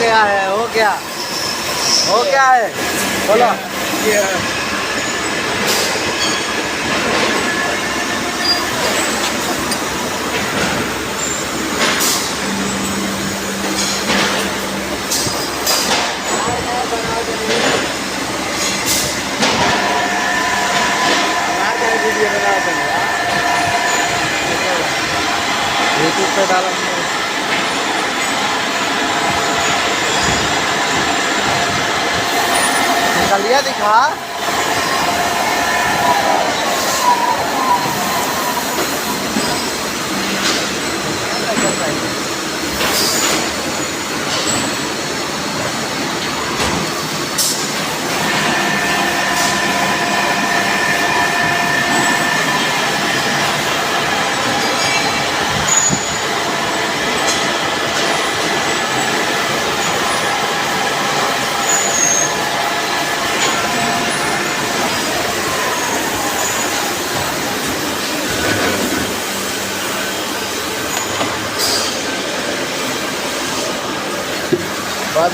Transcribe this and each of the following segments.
गया है, हो गया, हो गया है, बोलो। यूट्यूब पे डाला निकालिया दिखा।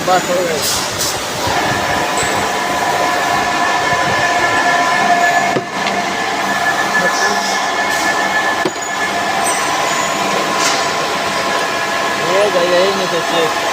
बस हो गई। यही नहीं तो